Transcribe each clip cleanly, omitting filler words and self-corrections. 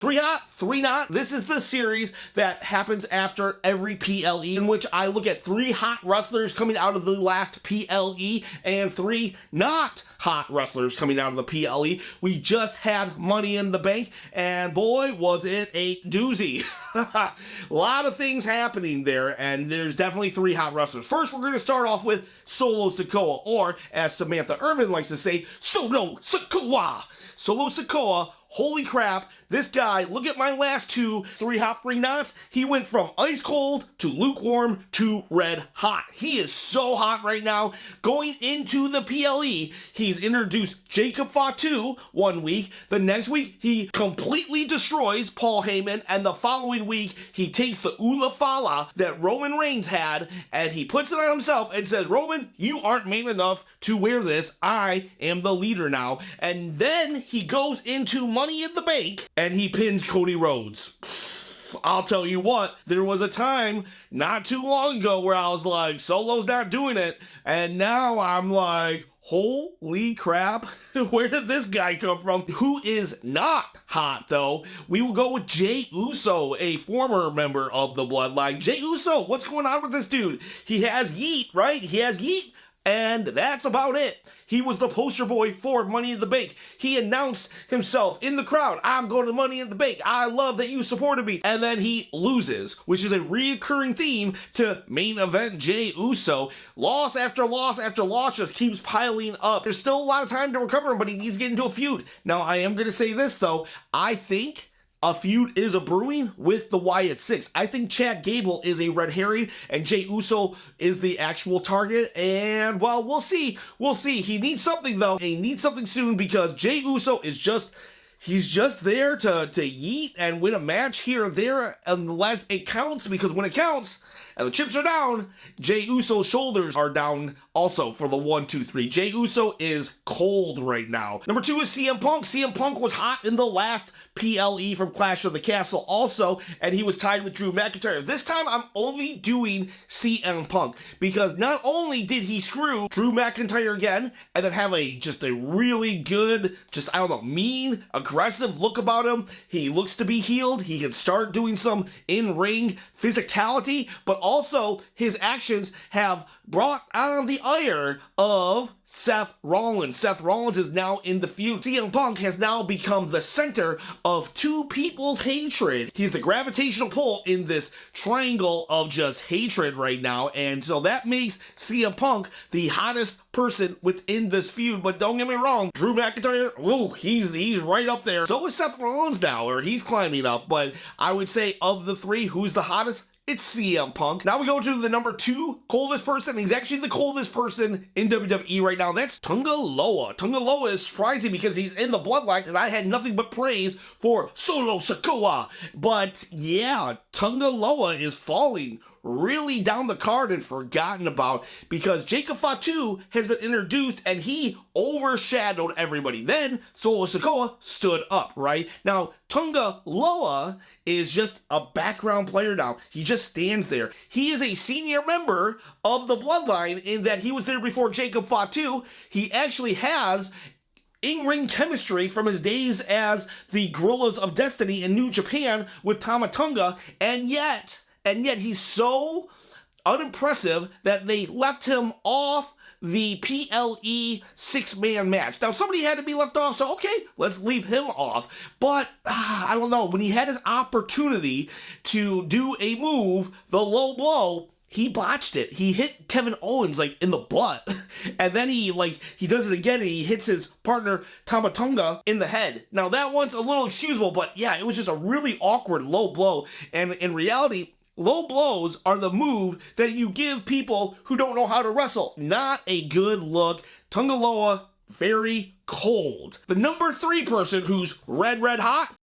Three hot, three not. This is the series that happens after every PLE in which I look at three hot wrestlers coming out of the last PLE and three not hot wrestlers coming out of the PLE. We just had Money in the Bank, and boy, was it a doozy. A lot of things happening there, and there's definitely three hot wrestlers. First, we're going to start off with Solo Sikoa, or as Samantha Irvin likes to say, Solo Sikoa. Solo Sikoa. Holy crap, this guy, look at my last two, three hot, three nots. He went from ice cold to lukewarm to red hot. He is so hot right now. Going into the PLE, he's introduced Jacob Fatu 1 week. The next week, he completely destroys Paul Heyman. And the following week, he takes the Ula Fala that Roman Reigns had and he puts it on himself and says, Roman, you aren't man enough to wear this. I am the leader now. And then he goes into Money in the Bank, and he pins Cody Rhodes. I'll tell you what, there was a time not too long ago where I was like, Solo's not doing it, and now I'm like, holy crap, where did this guy come from? Who is not hot, though? We will go with Jey Uso, a former member of the Bloodline. Jey Uso, what's going on with this dude? He has Yeet, right? He has Yeet. And that's about it. He was the poster boy for Money in the Bank. He announced himself in the crowd, I'm going to Money in the Bank. I love that you supported me. And then he loses, which is a reoccurring theme to main event Jey Uso. Loss after loss after loss just keeps piling up. There's still a lot of time to recover him, but he needs to get into a feud. Now, I am going to say this, though. I think a feud is a brewing with the Wyatt Six. I think Chad Gable is a red herring and Jey Uso is the actual target. And, well, we'll see. We'll see. He needs something, though. He needs something soon because Jey Uso is just... he's just there to yeet and win a match here or there unless it counts, because when it counts and the chips are down, Jey Uso's shoulders are down also for the 1, 2, 3. Jey Uso is cold right now. Number 2 is CM Punk. CM Punk was hot in the last PLE from Clash of the Castle also, and he was tied with Drew McIntyre. This time I'm only doing CM Punk because not only did he screw Drew McIntyre again and then have just a really good, I don't know, mean, aggressive look about him. He looks to be healed. He can start doing some in-ring physicality, but also his actions have brought on the ire of Seth Rollins. Seth Rollins is now in the feud. CM Punk has now become the center of two people's hatred. He's the gravitational pull in this triangle of just hatred right now, and so that makes CM Punk the hottest person within this feud. But don't get me wrong, Drew McIntyre, whoa, he's right up there. So is Seth Rollins now, or he's climbing up. But I would say of the three, who's the hottest? It's CM Punk. Now we go to the number 2 coldest person. He's actually the coldest person in WWE right now. That's Tonga Loa. Tonga Loa is surprising because he's in the Bloodline, and I had nothing but praise for Solo Sikoa. But yeah, Tonga Loa is falling really down the card and forgotten about because Jacob Fatu has been introduced and he overshadowed everybody. Then Solo Sikoa stood up, right? Now, Tonga Loa is just a background player now. He just stands there. He is a senior member of the Bloodline in that he was there before Jacob Fatu. He actually has in-ring chemistry from his days as the Gorillas of Destiny in New Japan with Tama Tonga, and yet he's so unimpressive that they left him off the PLE 6-man match. Now, somebody had to be left off, so okay, let's leave him off. But, I don't know, when he had his opportunity to do a move, the low blow, he botched it. He hit Kevin Owens, in the butt. And then he does it again, and he hits his partner, Tama Tonga, in the head. Now, that one's a little excusable, but yeah, it was just a really awkward low blow. And in reality, low blows are the move that you give people who don't know how to wrestle. Not a good look. Tonga Loa, very cold. The number 3 person who's red hot.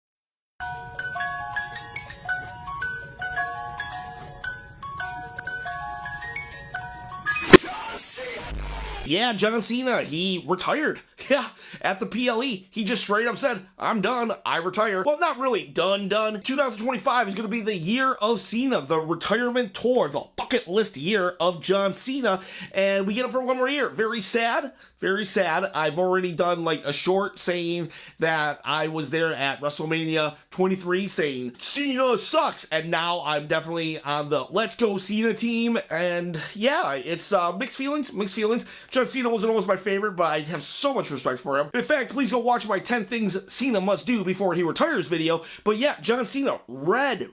Yeah, John Cena, he retired. Yeah, at the PLE, he just straight up said, I'm done, I retire. Well, not really done. 2025 is going to be the year of Cena, the retirement tour, the bucket list year of John Cena, and we get it for one more year. Very sad, very sad. I've already done like a short saying that I was there at WrestleMania 23 saying, Cena sucks, and now I'm definitely on the Let's Go Cena team, and yeah, it's mixed feelings. John Cena wasn't always my favorite, but I have so much respect for him. In fact, please go watch my 10 things Cena must do before he retires video. But yeah, John Cena, red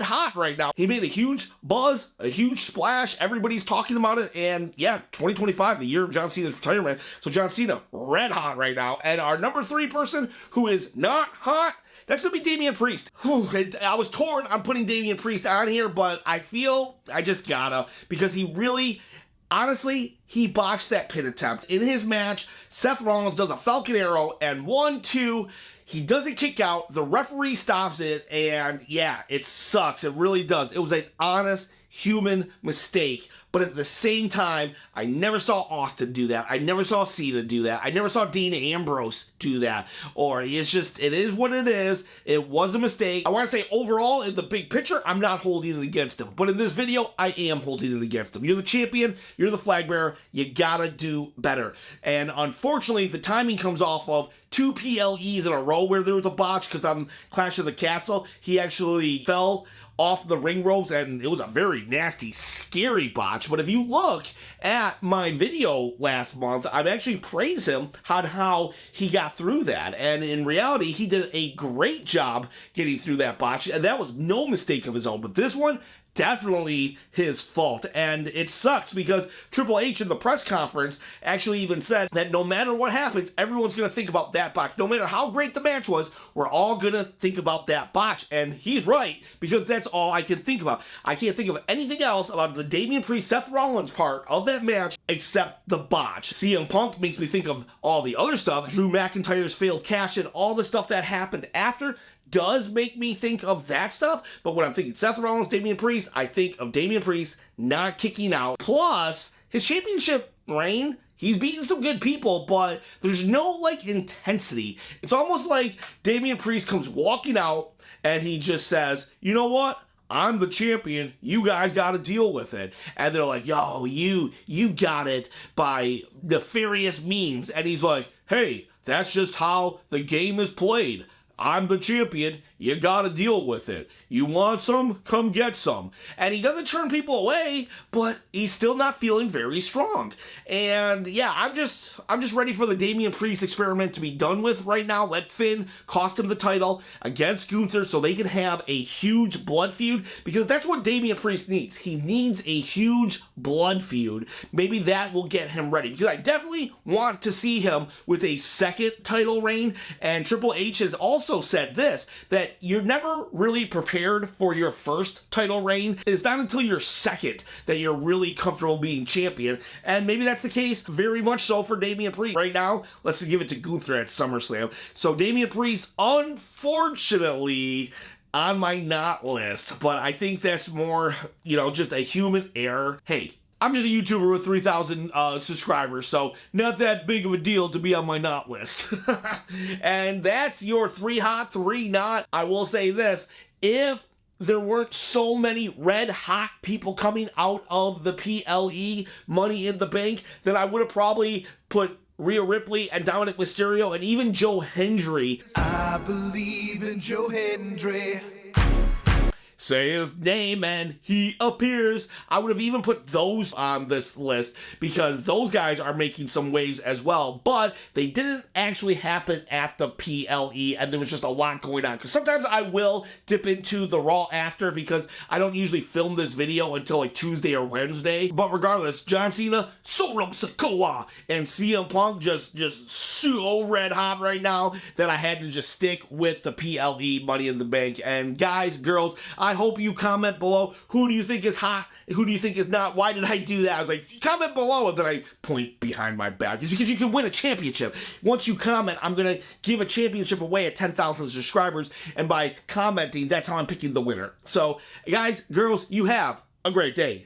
hot right now. He made a huge buzz, a huge splash. Everybody's talking about it. And yeah, 2025, the year of John Cena's retirement. So John Cena, red hot right now. And our number 3 person who is not hot, that's going to be Damian Priest. Whew, I was torn on putting Damian Priest on here, but I feel I just gotta, because he really, honestly, he botched that pin attempt. In his match, Seth Rollins does a Falcon Arrow, and 1, 2, he doesn't kick out. The referee stops it, and yeah, it sucks. It really does. It was an honest human mistake. But at the same time, I never saw Austin do that. I never saw Cena do that. I never saw Dean Ambrose do that. Or it's just, it is what it is. It was a mistake. I want to say overall, in the big picture, I'm not holding it against him. But in this video, I am holding it against him. You're the champion. You're the flag bearer. You gotta do better. And unfortunately, the timing comes off of 2 PLEs in a row where there was a botch, because on Clash of the Castle, he actually fell off the ring ropes, and it was a very nasty, scary botch. But if you look at my video last month, I've actually praised him on how he got through that. And in reality, he did a great job getting through that botch, and that was no mistake of his own. But this one, definitely his fault. And it sucks because Triple H in the press conference actually even said that no matter what happens, everyone's going to think about that botch. No matter how great the match was, we're all going to think about that botch. And he's right, because that's all I can think about. I can't think of anything else about the Damian Priest Seth Rollins part of that match except the botch. CM Punk makes me think of all the other stuff. Drew McIntyre's failed cash in, all the stuff that happened after does make me think of that stuff. But when I'm thinking Seth Rollins, Damian Priest, I think of Damian Priest not kicking out. Plus, his championship reign, he's beaten some good people, but there's no, like, intensity. It's almost like Damian Priest comes walking out and he just says, you know what? I'm the champion. You guys got to deal with it. And they're like, yo, you got it by nefarious means. And he's like, hey, that's just how the game is played. I'm the champion. You gotta deal with it. You want some? Come get some. And he doesn't turn people away, but he's still not feeling very strong. And yeah, I'm just ready for the Damian Priest experiment to be done with right now. Let Finn cost him the title against Gunther so they can have a huge blood feud, because that's what Damian Priest needs. He needs a huge blood feud. Maybe that will get him ready, because I definitely want to see him with a second title reign. And Triple H has also said this, that you're never really prepared for your first title reign. It's not until your second that you're really comfortable being champion. And maybe that's the case very much so for Damian Priest. Right now, let's give it to Gunther at SummerSlam. So Damian Priest, unfortunately, on my not list, but I think that's more, just a human error. Hey, I'm just a YouTuber with 3,000 subscribers, so not that big of a deal to be on my not list. And that's your 3 hot, 3 not. I will say this, if there weren't so many red hot people coming out of the PLE Money in the Bank, then I would have probably put Rhea Ripley and Dominic Mysterio and even Joe Hendry. I believe in Joe Hendry. Say his name and he appears. I would have even put those on this list because those guys are making some waves as well, but they didn't actually happen at the PLE, and there was just a lot going on. Because sometimes I will dip into the Raw after, because I don't usually film this video until like Tuesday or Wednesday. But regardless, John Cena, Solo Sikoa, and CM Punk just so red hot right now that I had to just stick with the PLE Money in the Bank. And guys, girls, I hope you comment below. Who do you think is hot? Who do you think is not? Why did I do that? I was like, comment below, and then I point behind my back. It's because you can win a championship. Once you comment, I'm going to give a championship away at 10,000 subscribers, and by commenting, that's how I'm picking the winner. So, guys, girls, you have a great day.